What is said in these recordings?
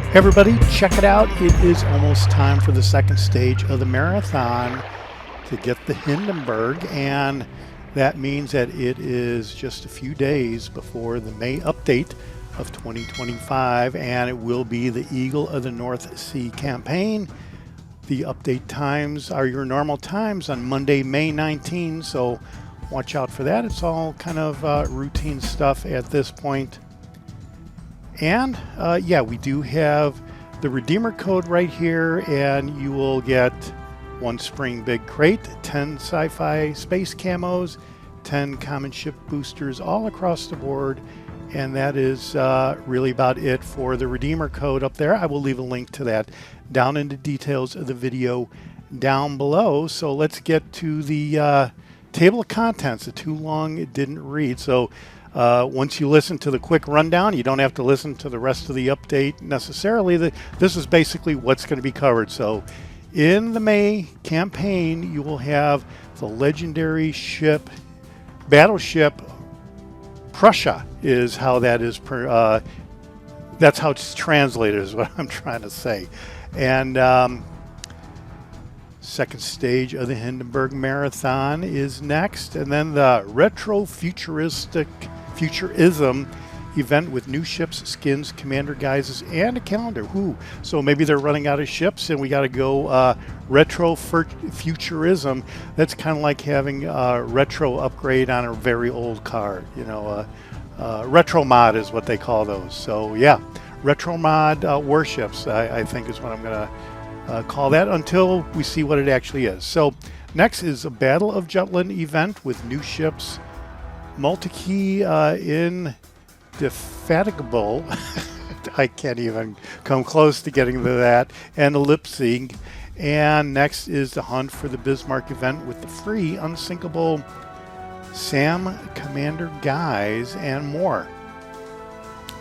Hey everybody, check it out. It is almost time for the second stage of the marathon to get the Hindenburg, and that means that it is just a few days before the May update of 2025, and it will be the Eagle of the North Sea campaign. The update times are your normal times on Monday, May 19, so watch out for that. It's all kind of routine stuff at this point. And yeah, we do have the Redeemer code right here, and you will get 1 spring big crate, 10 sci-fi space camos, 10 common ship boosters all across the board, and that is really about it for the Redeemer code up there. I will leave a link to that down in the details of the video down below. So let's get to the table of contents. It's too long, it didn't read. So once you listen to the quick rundown, you don't have to listen to the rest of the update necessarily. This is basically what's going to be covered. So in the May campaign, you will have the legendary ship, battleship Prussia is how that is, that's how it's translated is what I'm trying to say. And second stage of the Hindenburg Marathon is next, and then the Retrofuturism event with new ships, skins, commander guises, and a calendar. Ooh, so maybe they're running out of ships and we got to go Retrofuturism. That's kind of like having a retro upgrade on a very old car. You know, retro mod is what they call those. So yeah, retro mod warships, I think is what I'm going to call that until we see what it actually is. So next is a Battle of Jutland event with new ships, Moltke, Indefatigable. I can't even come close to getting to that, and Leipzig. And next is the hunt for the Bismarck event with the free Unsinkable Sam Commander guise and more.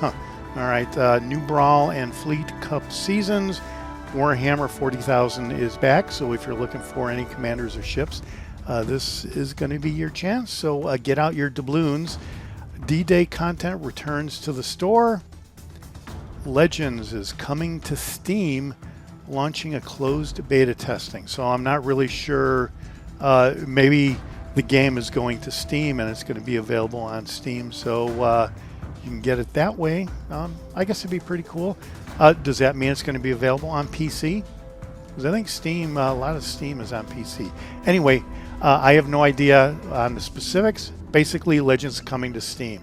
All right, new Brawl and Fleet Cup seasons. Warhammer 40,000 is back, so if you're looking for any commanders or ships, this is going to be your chance. So get out your doubloons. D-Day content returns to the store. Legends is coming to Steam, launching a closed beta testing. So I'm not really sure. Maybe the game is going to Steam and it's going to be available on Steam. So you can get it that way. I guess it'd be pretty cool. Does that mean it's going to be available on PC? Because I think Steam, a lot of Steam is on PC. Anyway, I have no idea on the specifics. Basically, Legends coming to Steam.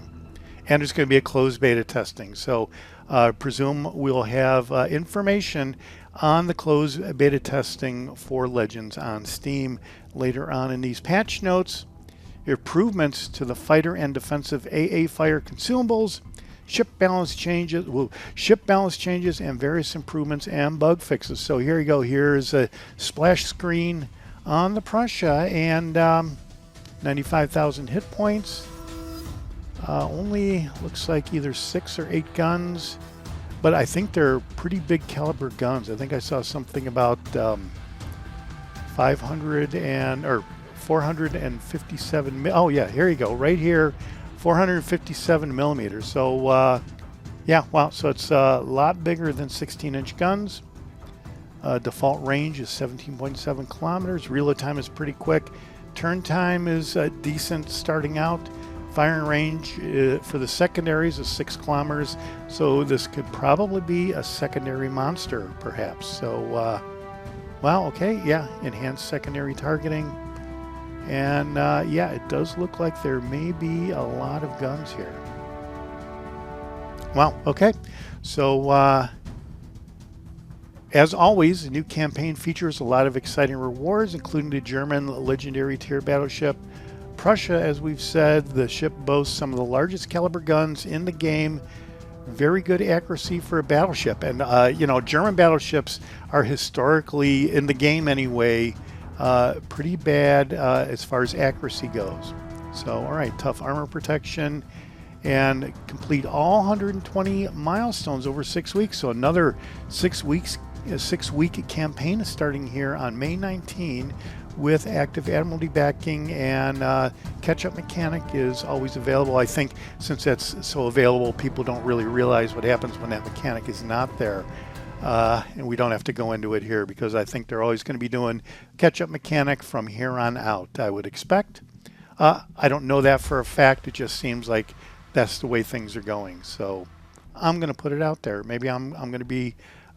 And there's going to be a closed beta testing. So presume we'll have information on the closed beta testing for Legends on Steam later on in these patch notes. Improvements to the fighter and defensive AA fire consumables, ship balance changes, and various improvements and bug fixes. So here you go. Here's a splash screen on the Prussia, and 95,000 hit points. Only looks like either 6 or 8 guns, but I think they're pretty big caliber guns. I think I saw something about 457. Oh yeah, here you go, right here, 457 millimeters. So yeah, wow. So it's a lot bigger than 16-inch guns. Default range is 17.7 kilometers. Reload time is pretty quick. Turn time is decent starting out. Firing range for the secondaries is 6 kilometers. So this could probably be a secondary monster, perhaps. So, wow, okay, yeah, enhanced secondary targeting. And yeah, it does look like there may be a lot of guns here. Wow, okay. So, as always, the new campaign features a lot of exciting rewards, including the German legendary tier battleship Prussia. As we've said, the ship boasts some of the largest caliber guns in the game. Very good accuracy for a battleship. And, you know, German battleships are historically, in the game anyway, pretty bad as far as accuracy goes. So, all right, tough armor protection. And complete all 120 milestones over 6 weeks. So another 6 weeks. A 6-week campaign is starting here on May 19 with active Admiralty backing, and catch-up mechanic is always available. I think since that's so available, people don't really realize what happens when that mechanic is not there. And we don't have to go into it here because I think they're always going to be doing catch-up mechanic from here on out, I would expect. I don't know that for a fact. It just seems like that's the way things are going. So I'm going to put it out there. Maybe I'm going to be,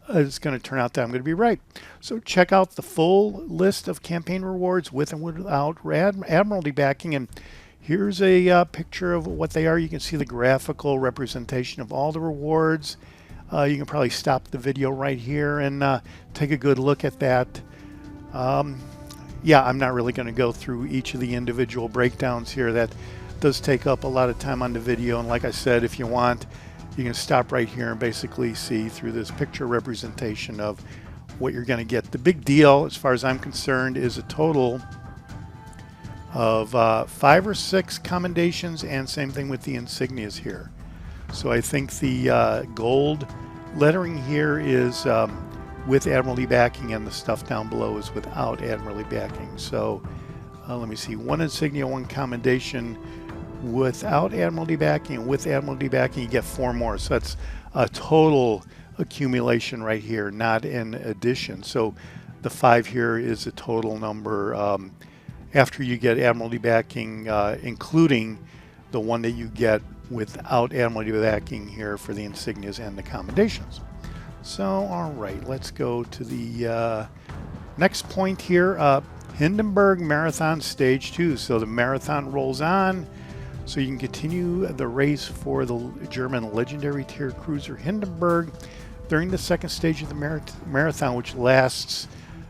it's going to turn out that I'm going to be right. So check out the full list of campaign rewards with and without Admiralty backing. And here's a picture of what they are. You can see the graphical representation of all the rewards. You can probably stop the video right here and take a good look at that. Yeah, I'm not really going to go through each of the individual breakdowns here. That does take up a lot of time on the video. And like I said, if you want, you can stop right here and basically see through this picture representation of what you're going to get. The big deal, as far as I'm concerned, is a total of 5 or 6 commendations, and same thing with the insignias here. So I think the gold lettering here is with Admiralty backing, and the stuff down below is without Admiralty backing. So let me see, 1 insignia, 1 commendation without Admiralty backing, and with Admiralty backing you get 4 more. So that's a total accumulation right here, not in addition. So the 5 here is a total number after you get Admiralty backing, including the 1 that you get without Admiralty backing here for the insignias and the commendations. So, all right, let's go to the next point here. Hindenburg Marathon Stage 2. So the marathon rolls on, so you can continue the race for the German legendary tier cruiser Hindenburg during the second stage of the marathon, which lasts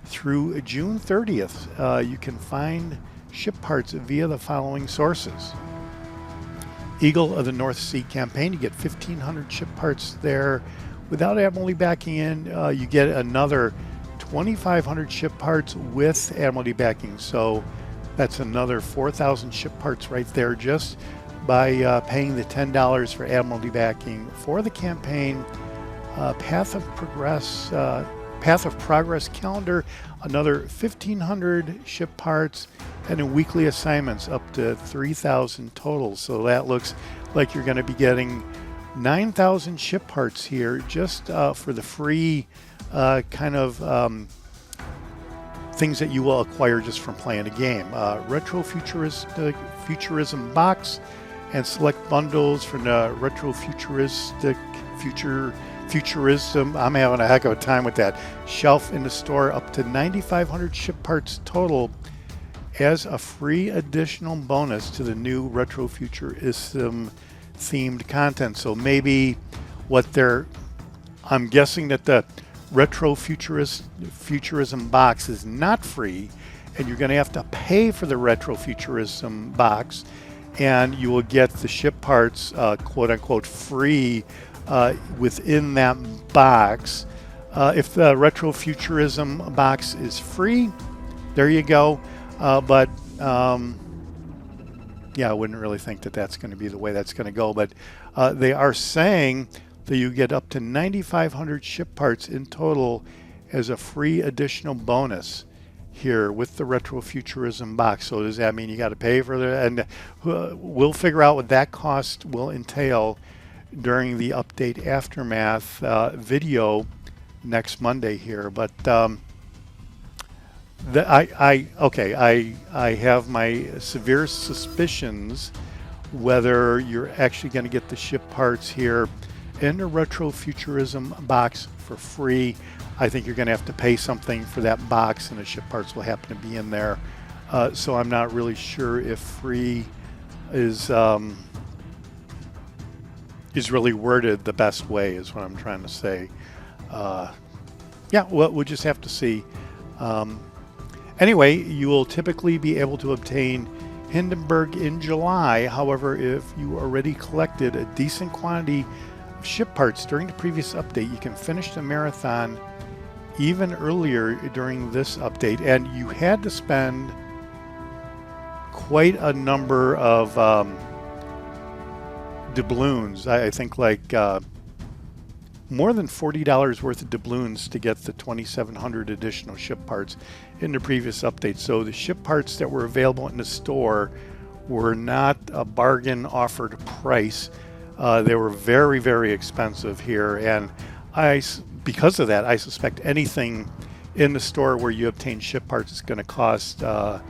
through June 30th. You can find ship parts via the following sources. Eagle of the North Sea campaign, you get 1,500 ship parts there. Without Admiralty backing in, you get another 2,500 ship parts with Admiralty backing. So that's another 4,000 ship parts right there just by paying the $10 for Admiralty backing for the campaign. Path of Progress calendar, another 1,500 ship parts, and in weekly assignments up to 3,000 total. So that looks like you're going to be getting 9,000 ship parts here just for the free kind of things that you will acquire just from playing a game. Retrofuturism box and select bundles from the Retrofuturism. I'm having a heck of a time with that. Shelf in the store up to 9,500 ship parts total as a free additional bonus to the new Retrofuturism themed content. So maybe what they're, I'm guessing that the Retrofuturism box is not free, and you're going to have to pay for the Retrofuturism box, and you will get the ship parts quote unquote free within that box. If the Retrofuturism box is free, there you go. But yeah, I wouldn't really think that that's going to be the way that's going to go. But they are saying that you get up to 9,500 ship parts in total as a free additional bonus here with the Retrofuturism box. So does that mean you got to pay for that? And we'll figure out what that cost will entail during the update aftermath video next Monday here. But I have my severe suspicions whether you're actually going to get the ship parts here in the Retrofuturism box for free. I think you're going to have to pay something for that box, and the ship parts will happen to be in there. So I'm not really sure if free is really worded the best way, is what I'm trying to say. Yeah, well, we'll just have to see. Anyway, you will typically be able to obtain Hindenburg in July. However, if you already collected a decent quantity of ship parts during the previous update, you can finish the marathon even earlier during this update. And you had to spend quite a number of doubloons. I think like more than $40 worth of doubloons to get the 2,700 additional ship parts in the previous update. So the ship parts that were available in the store were not a bargain offered price. They were very, very expensive here, and I because of that, I suspect anything in the store where you obtain ship parts is going to cost a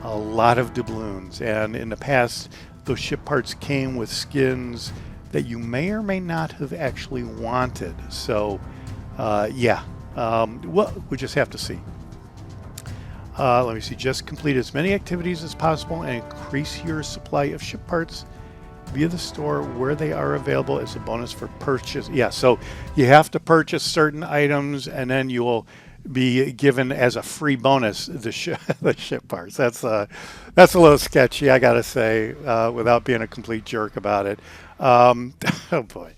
lot of doubloons. And in the past, those ship parts came with skins that you may or may not have actually wanted. So, yeah, well, we just have to see. Let me see. Just complete as many activities as possible and increase your supply of ship parts via the store where they are available as a bonus for purchase. Yeah, so you have to purchase certain items, and then you will be given as a free bonus the ship parts. That's a little sketchy, I gotta say, without being a complete jerk about it. Oh boy.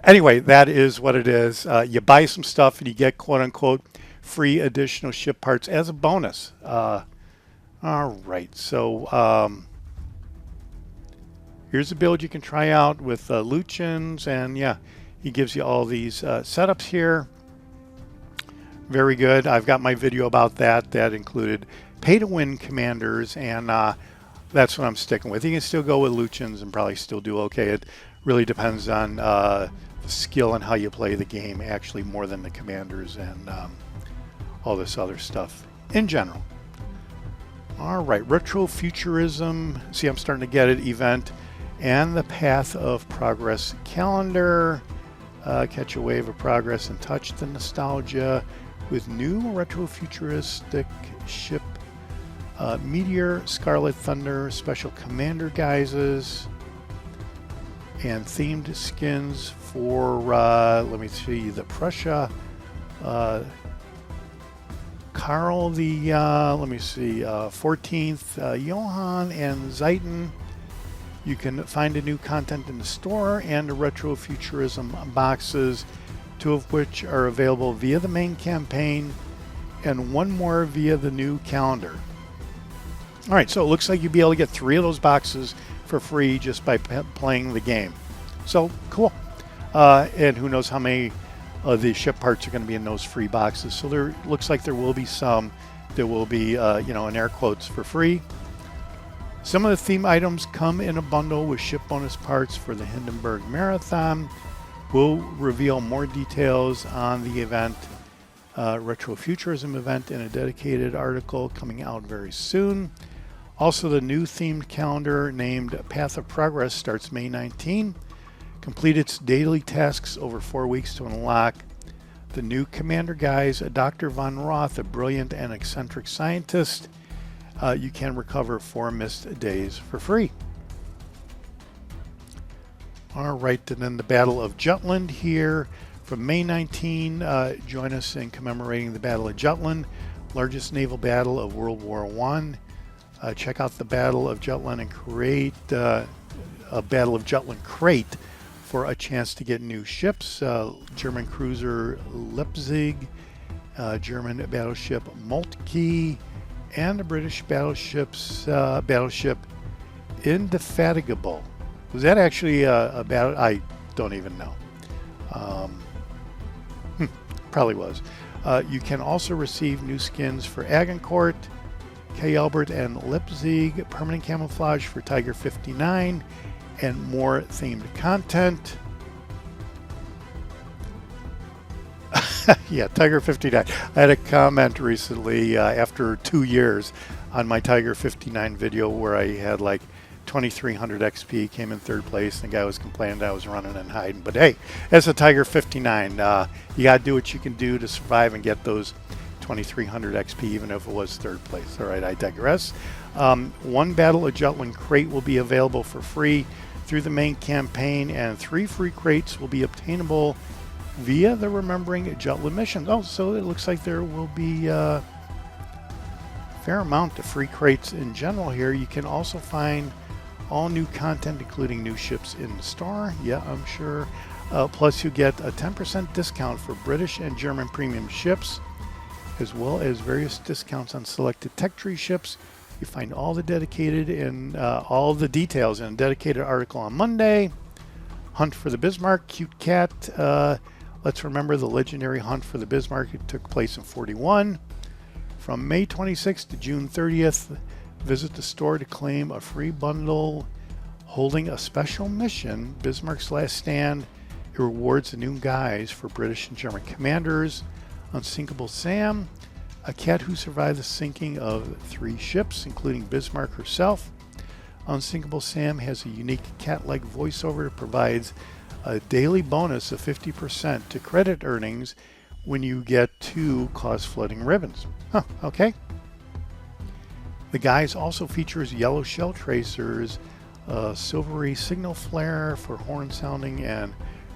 Anyway, that is what it is. You buy some stuff and you get quote unquote free additional ship parts as a bonus. All right, so here's a build you can try out with Luchins, and yeah, he gives you all these setups here. Very good. I've got my video about that. That included pay-to-win commanders, and that's what I'm sticking with. You can still go with Luchins and probably still do okay. It really depends on the skill and how you play the game, actually, more than the commanders and all this other stuff in general. All right, Retrofuturism, see, I'm starting to get it, event, and the Path of Progress calendar. Catch a wave of progress and touch the nostalgia with new retrofuturistic ship, Meteor, Scarlet Thunder, special commander guises, and themed skins for, let me see, the Prussia, Karl the, let me see, 14th, Johann and Zeiten. You can find a new content in the store and the Retrofuturism boxes, 2 of which are available via the main campaign and 1 more via the new calendar. All right, so it looks like you'll be able to get 3 of those boxes for free just by playing the game. So cool. And who knows how many of the ship parts are going to be in those free boxes. So there looks like there will be some that will be, you know, in air quotes, for free. Some of the theme items come in a bundle with ship bonus parts for the Hindenburg Marathon. We'll reveal more details on the event, Retrofuturism event, in a dedicated article coming out very soon. Also, the new themed calendar named Path of Progress starts May 19. Complete its daily tasks over 4 weeks to unlock the new commander guise, Dr. von Roth, a brilliant and eccentric scientist. You can recover 4 missed days for free. All right, and then the Battle of Jutland here from May 19. Join us in commemorating the Battle of Jutland, largest naval battle of World War I. Check out the Battle of Jutland and create a Battle of Jutland crate for a chance to get new ships. German cruiser Leipzig, German battleship Moltke, and the British battleship Indefatigable. Was that actually a battle? I don't even know. Probably was. You can also receive new skins for Agincourt, K. Albert, and Leipzig, permanent camouflage for Tiger 59, and more themed content. Yeah, Tiger 59. I had a comment recently after 2 years on my Tiger 59 video where I had like 2300 XP, came in 3rd place, and the guy was complaining that I was running and hiding. But hey, it's a Tiger 59. You got to do what you can do to survive and get those 2300 XP, even if it was 3rd place. All right, I digress. 1 Battle of Jutland crate will be available for free through the main campaign, and 3 free crates will be obtainable via the Remembering Jutland mission. Oh, so it looks like there will be a fair amount of free crates in general here. You can also find all new content, including new ships in the store. Yeah, I'm sure. Plus, you get a 10% discount for British and German premium ships, as well as various discounts on selected tech tree ships. You find all the dedicated and all the details in a dedicated article on Monday. Hunt for the Bismarck, cute cat. Let's remember the legendary hunt for the Bismarck. It took place in 41. From May 26th to June 30th, visit the store to claim a free bundle holding a special mission, Bismarck's Last Stand, It rewards a new guise for British and German commanders. Unsinkable Sam, a cat who survived the sinking of 3 ships, including Bismarck herself. Unsinkable Sam has a unique cat-like voiceover that provides a daily bonus of 50% to credit earnings when you get 2 cause-flooding ribbons. Huh, okay. The guise also features yellow shell tracers, silvery signal flare for horn sounding, and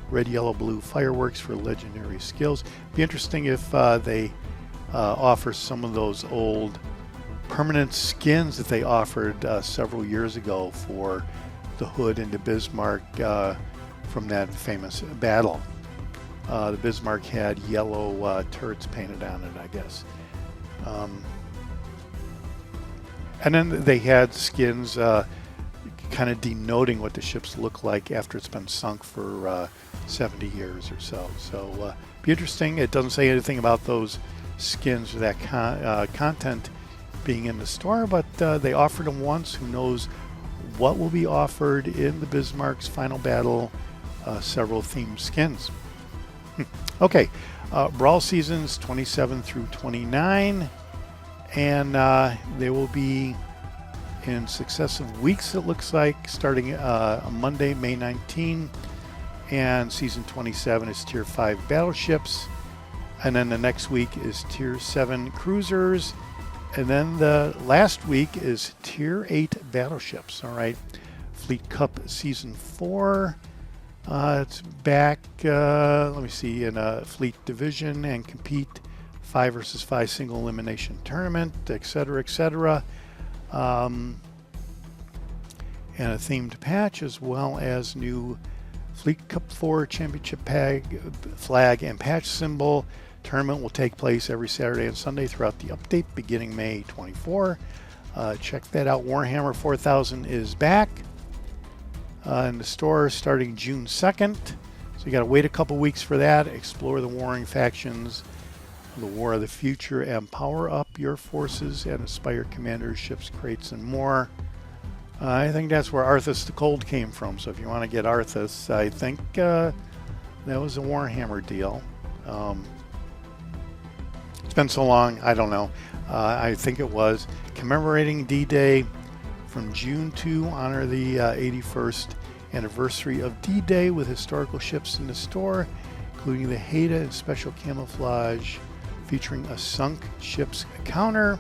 red, yellow, blue fireworks for legendary skills. Be interesting if they offer some of those old permanent skins that they offered several years ago for the Hood and the Bismarck from that famous battle. The Bismarck had yellow turrets painted on it, I guess. And then they had skins kind of denoting what the ships look like after it's been sunk for 70 years or so. So be interesting. It doesn't say anything about those skins or that content being in the store, but they offered them once. Who knows what will be offered in the Bismarck's final battle? Several themed skins. Okay, Brawl seasons 27 through 29, and they will be in successive weeks, it looks like, starting on Monday, May 19, and season 27 is Tier 5 battleships, and then the next week is Tier 7 cruisers, and then the last week is Tier 8 battleships. All right, Fleet Cup Season 4. It's back, let me see, in a fleet division and compete 5 versus 5 single elimination tournament, etc., etc. And a themed patch, as well as new Fleet Cup 4 championship flag and patch symbol. Tournament will take place every Saturday and Sunday throughout the update beginning May 24. Check that out. Warhammer 4000 is back in the store starting June 2nd. So you got to wait a couple weeks for that. Explore the warring factions, the War of the Future, and power up your forces and inspire commanders, ships, crates, and more. I think that's where Arthas the Cold came from. So if you want to get Arthas, I think that was a Warhammer deal. It's been so long, I don't know. I think it was Commemorating D-Day from June to honor the 81st anniversary of D-Day with historical ships in the store, including the Haida and special camouflage featuring a sunk ship's counter,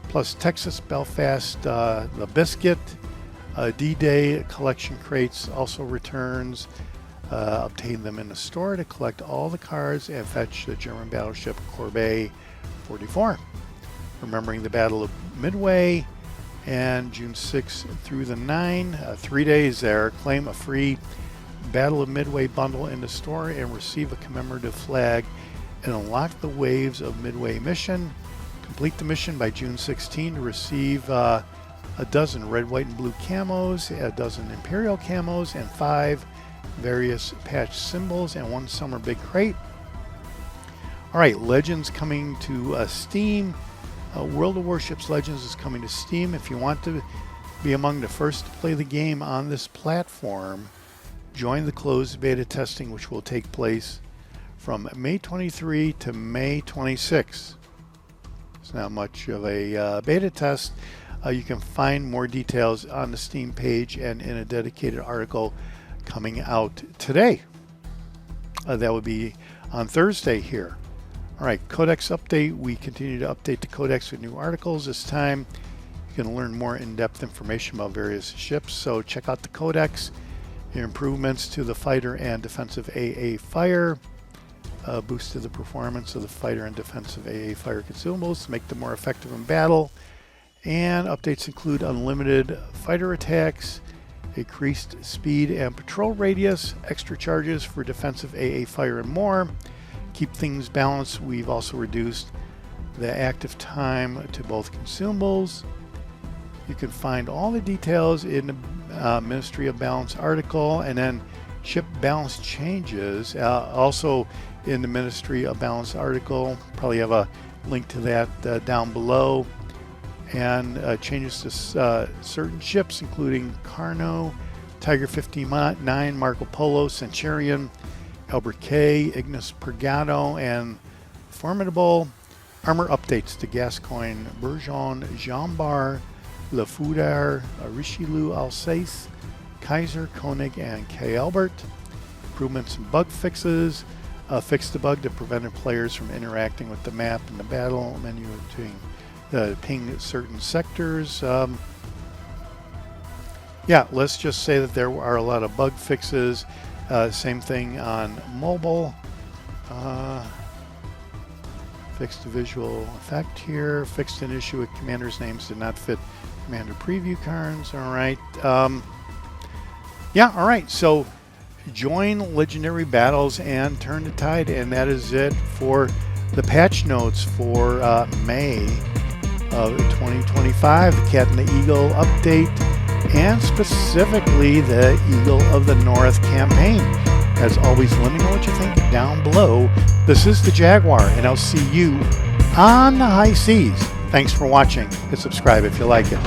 plus Texas, Belfast, the Biscuit. D-Day collection crates also returns. Obtain them in the store to collect all the cards and fetch the German battleship Corbeil 44. Remembering the Battle of Midway, and June 6 through the 9, 3 days there. Claim a free Battle of Midway bundle in the store and receive a commemorative flag and unlock the Waves of Midway mission. Complete the mission by June 16 to receive a dozen red, white, and blue camos, a dozen Imperial camos, and 5 various patch symbols, and 1 summer big crate. All right, Legends coming to Steam. World of Warships Legends is coming to Steam. If you want to be among the first to play the game on this platform, join the closed beta testing, which will take place from May 23 to May 26. It's not much of a beta test. You can find more details on the Steam page and in a dedicated article coming out today. That would be on Thursday here. All right, Codex update. We continue to update the Codex with new articles. This time you can learn more in-depth information about various ships. So check out the Codex. Improvements to the fighter and defensive AA fire. Boosted the performance of the fighter and defensive AA fire consumables to make them more effective in battle. And updates include unlimited fighter attacks, increased speed and patrol radius, extra charges for defensive AA fire, and more. Keep things balanced. We've also reduced the active time to both consumables. You can find all the details in the Ministry of Balance article, and then ship balance changes also in the Ministry of Balance article. Probably have a link to that down below. And changes to certain ships, including Carno, Tiger 59, Marco Polo, Centurion, Albert K, Ignis Purgato, and Formidable. Armor updates to Gascoigne, Bourgeon, Jean-Bar, Le Foudard, Richelieu, Alsace, Kaiser, Koenig, and K. Albert. Improvements and bug fixes. Fixed the bug that prevented players from interacting with the map in the battle menu to ping certain sectors. Yeah, let's just say that there are a lot of bug fixes. Same thing on mobile. Fixed the visual effect here. Fixed an issue with commanders' names did not fit commander preview cards. All right. Yeah, all right. So join Legendary Battles and turn the tide. And that is it for the patch notes for May of 2025. The Cat and the Eagle update, and specifically the Eagle of the North campaign. As always, let me know what you think down below. This is the Jaguar, and I'll see you on the high seas. Thanks for watching, and subscribe if you like it.